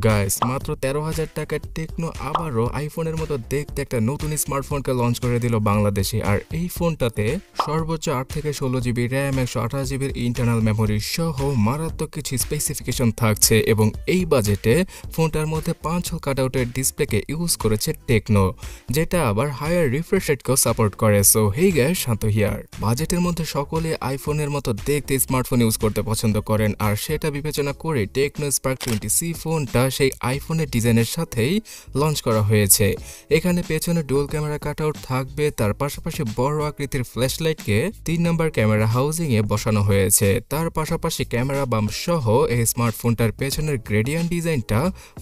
Guys মাত্র 13,000 টাকায় techno আবারও আইফোনের মতো দেখতে একটা নতুন স্মার্টফোনকে লঞ্চ করে দিল বাংলাদেশে। আর এই ফোনটাতে সর্বোচ্চ 8 থেকে 16 জিবি র্যাম, 128 জিবির ইন্টারনাল মেমোরি সহ মারাত্মক কিছু স্পেসিফিকেশন থাকছে এবং এই বাজেটে ফোনটার মধ্যে 5 হোল কাটআউটের ডিসপ্লেকে ইউজ করেছে টেকনো, যেটা আবার হায়ার রিফ্রেশ রেটকেও সাপোর্ট করে। So hey guys, Shanta here. বাজেটের মধ্যে সকলে আইফোনের মতো দেখতে স্মার্টফোন ইউজ করতে পছন্দ করেন, আর সেটা বিবেচনা করে টেকনো স্পার্ক 20C ফোনটা সেই আইফোনের ডিজাইনের সাথেই লঞ্চ করা হয়েছে। এখানে পেছনে ডুয়াল ক্যামেরা কাটআউট থাকবে, তার পাশাপাশি বড় আকৃতির ফ্ল্যাশলাইটকে 3 নম্বর ক্যামেরা হাউজিং এ বসানো হয়েছে। তার পাশাপাশি ক্যামেরা বাম্প সহ এই স্মার্টফোনটার পেছনের গ্রেডিয়েন্ট ডিজাইনটা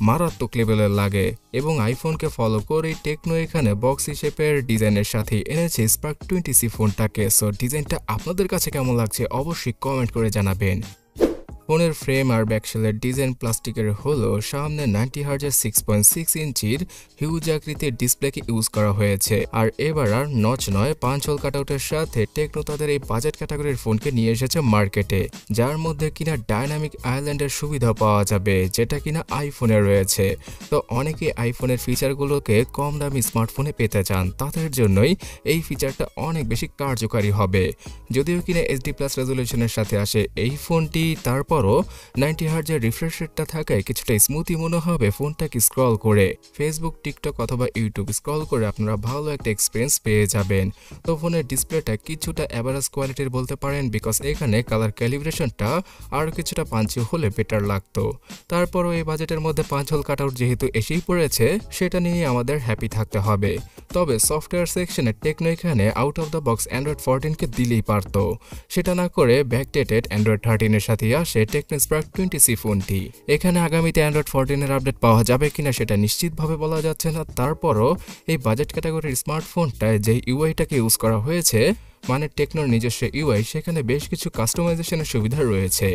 মারাত্মক লেভেলের লাগে এবং আইফোনকে ফলো করে টেকনো এখানে বক্সি শেপের ডিজাইনের সাথে এনেছে স্পার্ক 20C ফোনটাকে। সো ডিজাইনটা আপনাদের কাছে কেমন লাগছে অবশ্যই কমেন্ট করে জানাবেন। ফোনের ফ্রেম আর ব্যাকশেলের ডিজাইন প্লাস্টিকের হলো, সামনে 90Hz 6.6 ইঞ্চির হিউজ আকৃতির ডিসপ্লেকে ইউজ করা হয়েছে। আর এবার আর নচ নয়, 5 হোল কাটআউটের সাথে টেকনো তাদের এই বাজেট ক্যাটাগরির ফোনকে নিয়ে এসেছে মার্কেটে, যার মধ্যে কিনা ডাইনামিক আইল্যান্ডের সুবিধা পাওয়া যাবে, যেটা কিনা আইফোনে রয়েছে। তো অনেকে আইফোনের ফিচারগুলোকে কম দামি স্মার্টফোনে পেতে চান, তাদের জন্যই এই ফিচারটা অনেক বেশি কার্যকারী হবে। যদিও কিনা HD+ রেজলিউশনের সাথে আসে এই ফোনটি, তারপর 90Hz রিফ্রেশ রেটটা থাকায় কিছুটা স্মুথি মনে হবে ফোনটাকে স্ক্রল করে। ফেসবুক, টিকটক অথবা ইউটিউব স্ক্রল করে আপনারা ভালো একটা এক্সপিরিয়েন্স পেয়ে যাবেন। তো ফোনের ডিসপ্লেটা কিছুটা অ্যাভারেজ কোয়ালিটির বলতে পারেন, বিকজ এখানে কালার ক্যালিব্রেশনটা আরও কিছুটা পাঞ্চি হলে বেটার লাগতো। তারপরও এই বাজেটের মধ্যে 5 হোল কাটআউট যেহেতু এসেই পড়েছে, সেটা নিয়ে আমাদের হ্যাপি থাকতে হবে। তবে সফটওয়্যার সেকশনে টেকনো এখানে out of the box Android 14কে দিলেই পারত, সেটা না করে ব্যাকডেটেড অ্যান্ড্রয়েড 13 এর সাথে আসে টেকনো স্পার্ক 20C ফোনটি। এখানে আগামীতে অ্যান্ড্রয়েড 14 এর আপডেট পাওয়া যাবে কিনা সেটা নিশ্চিতভাবে বলা যাচ্ছে না। তারপরও এই বাজেট ক্যাটাগরির স্মার্টফোনটায় যে ইউআইটাকে ইউজ করা হয়েছে, মানে টেকনোর নিজস্ব ইউআই, সেখানে বেশ কিছু কাস্টমাইজেশনের সুবিধা রয়েছে।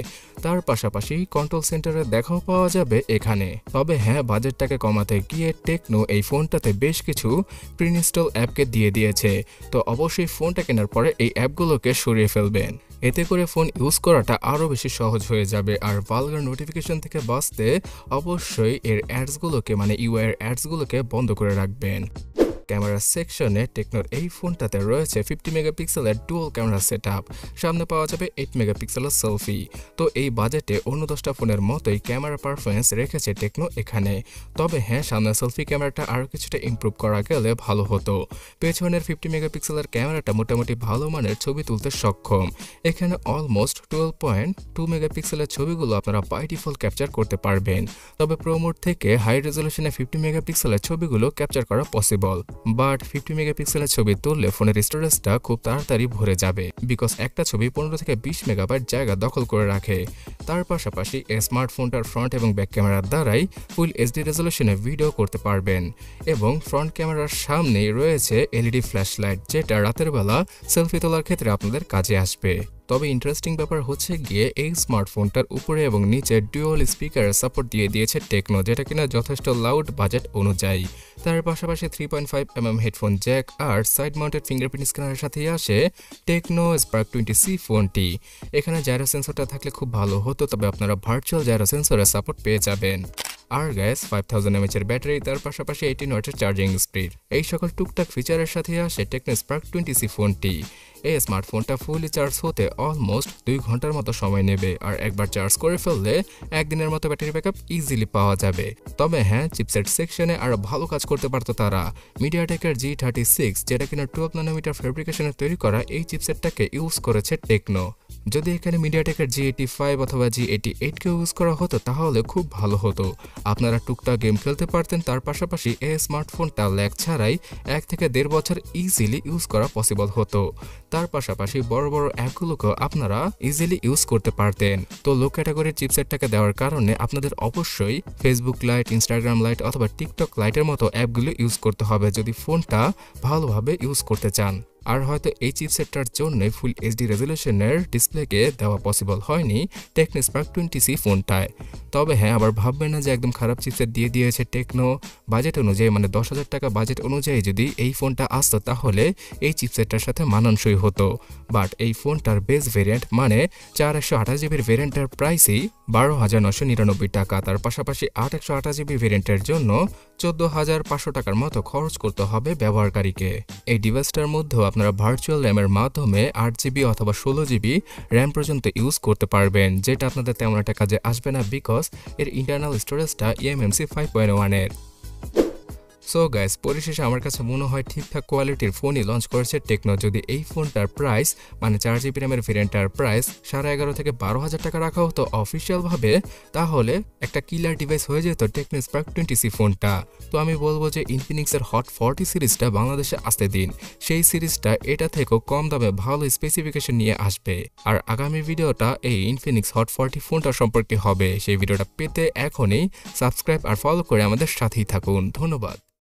তার পাশাপাশি কন্ট্রোল সেন্টারের দেখাও পাওয়া যাবে এখানে। তবে হ্যাঁ, বাজেটটাকে কমাতে গিয়ে টেকনো এই ফোনটাতে বেশ কিছু প্রিইনস্টল অ্যাপকে দিয়ে দিয়েছে। তো অবশ্যই ফোনটা কেনার পরে এই অ্যাপগুলোকে সরিয়ে ফেলবেন, এতে করে ফোন ইউজ করাটা আরও বেশি সহজ হয়ে যাবে। আর ভালগার নোটিফিকেশন থেকে বাঁচতে অবশ্যই এর অ্যাডসগুলোকে, মানে ইউআই এর অ্যাডসগুলোকে বন্ধ করে রাখবেন। ক্যামেরা সেকশনে টেকনোর এই ফোনটাতে রয়েছে 50 মেগাপিক্সেলের ডুয়াল ক্যামেরা সেটআপ, সামনে পাওয়া যাবে 8 মেগাপিক্সেলের সেলফি। তো এই বাজেটে অন্য 10টা ফোনের মতোই ক্যামেরা পারফরমেন্স রেখেছে টেকনো এখানে। তবে হ্যাঁ, সামনের সেলফি ক্যামেরাটা আরও কিছুটা ইমপ্রুভ করা গেলে ভালো হতো। পেছনের 50 মেগাপিক্সেলের ক্যামেরাটা মোটামুটি ভালো মানের ছবি তুলতে সক্ষম। এখানে অলমোস্ট 12.2 মেগাপিক্সেলের ছবিগুলো আপনারা বাই ডিফল্ট ক্যাপচার করতে পারবেন। তবে প্রো মোড থেকে হাই রেজলিউশনে 50 মেগাপিক্সেলের ছবিগুলো ক্যাপচার করা পসিবল, বাট 50 মেগাপিক্সেলের ছবি তুললে ফোনের স্টোরেজটা খুব তাড়াতাড়ি ভরে যাবে, বিকজ একটা ছবি 15 থেকে 20 মেগাবাইট জায়গা দখল করে রাখে। তার পাশাপাশি এই স্মার্টফোনটার ফ্রন্ট এবং ব্যাক ক্যামেরার দ্বারাই ফুল HD রেজলিউশনে ভিডিও করতে পারবেন। এবং ফ্রন্ট ক্যামেরার সামনেই রয়েছে এলইডি ফ্ল্যাশলাইট, যেটা রাতের বেলা সেলফি তোলার ক্ষেত্রে আপনাদের কাজে আসবে। তবে ইন্টারেস্টিং ব্যাপার হচ্ছে গিয়ে এই স্মার্টফোনটার উপরে এবং নিচে ডুয়াল স্পিকারের সাপোর্ট দিয়ে দিয়েছে টেকনো, যেটা কিনা যথেষ্ট লাউড বাজেট অনুযায়ী। তার পাশাপাশি 3.5mm হেডফোন জ্যাক আর সাইড মাউন্টেড ফিঙ্গারপ্রিন্ট স্ক্যানারের সাথেই আসে টেকনো স্পার্ক 20C ফোনটি। এখানে জাইরো সেন্সরটা থাকলে খুব ভালো হতো, তবে আপনারা ভার্চুয়াল জাইরো সেন্সরের সাপোর্ট পেয়ে যাবেন। আর গ্যাস 5000 mAh এর ব্যাটারি, তার পাশাপাশি 18 ওয়াটের চার্জিং স্পিড, এই সকল টুকটাক ফিচারের সাথে আসে টেকনো স্পার্ক 20C ফোনটি। এই স্মার্টফোনটা ফুলি চার্জ হতে অলমোস্ট 2 ঘন্টার মতো সময় নেবে, আর একবার চার্জ করে ফেললে একদিনের মতো ব্যাটারি ব্যাকআপ ইজিলি পাওয়া যাবে। তবে হ্যাঁ, চিপসেট সেকশনে আরও ভালো কাজ করতে পারতো তারা। মিডিয়াটেকের G36, যেটা কিনা 12 ন্যানোমিটার ফেব্রিকেশনে তৈরি করা, এই চিপসেটটাকে ইউজ করেছে টেকনো। যদি এখানে মিডিয়াটেকের G85 অথবা G88কে ইউজ করা হতো তাহলে খুব ভালো হতো, আপনারা টুকটাক গেম খেলতে পারতেন। তার পাশাপাশি এই স্মার্টফোনটা ল্যাগ ছাড়াই 1 থেকে 1.5 বছর ইজিলি ইউজ করা পসিবল হতো। তার পাশাপাশি বড় বড় অ্যাপগুলোকেও আপনারা ইজিলি ইউজ করতে পারতেন। তো লো ক্যাটাগরির চিপসেটটাকে দেওয়ার কারণে আপনাদের অবশ্যই ফেসবুক লাইট, ইনস্টাগ্রাম লাইট অথবা টিকটক লাইটের মতো অ্যাপগুলো ইউজ করতে হবে যদি ফোনটা ভালোভাবে ইউজ করতে চান। আর হয়তো এই চিপসেটটার জন্য ফুল এইচডি রেজলিউশনের ডিসপ্লেকে দেওয়া পসিবল হয়নি টেকনো স্পার্ক 20C ফোনটায়। তবে হ্যাঁ, আবার ভাববেন না যে একদম খারাপ চিপসেট দিয়ে দিয়েছে টেকনো। বাজেট অনুযায়ী মানে 10,000 টাকা বাজেট অনুযায়ী যদি এই ফোনটা আসতো তাহলে এই চিপসেটটার সাথে মানানসই হতো। বাট এই ফোনটার বেস ভেরিয়েন্ট মানে 4128GB ভেরিয়েন্টের প্রাইসই 12,999 টাকা। তার পাশাপাশি 8128GB ভেরিয়েন্টের জন্য 14,500 টাকার মতো খরচ করতে হবে ব্যবহারকারীকে। এই ডিভাইসটার মধ্যেও আপনারা ভার্চুয়াল র্যামের মাধ্যমে 8GB অথবা 16GB র্যাম পর্যন্ত ইউজ করতে পারবেন, যেটা আপনাদের তেমন একটা কাজে আসবে না বিকজ এর ইন্টারনাল স্টোরেজটা eMMC 5.1 এর। সো গাইস, পরিশেষে আমার কাছে মনে হয় ঠিকঠাক কোয়ালিটির ফোনই লঞ্চ করেছে টেকনো। যদি এই ফোনটার প্রাইস মানে 4GB র্যামের ভেরিয়েন্টের প্রাইস 11,500 থেকে 12,000 টাকা রাখা হতো অফিসিয়ালভাবে, তাহলে একটা কিলার ডিভাইস হয়ে যেত টেকনো স্পার্ক 20C ফোনটা। তো আমি বলবো যে ইনফিনিক্সের হট 40 সিরিজটা বাংলাদেশে আসতে দিন। সেই সিরিজটা এটা থেকেও কম দামে ভালো স্পেসিফিকেশন নিয়ে আসবে। আর আগামী ভিডিওটা এই ইনফিনিক্স হট 40 ফোনটা সম্পর্কে হবে। সেই ভিডিওটা পেতে এখনই সাবস্ক্রাইব আর ফলো করে আমাদের সাথেই থাকুন। ধন্যবাদ।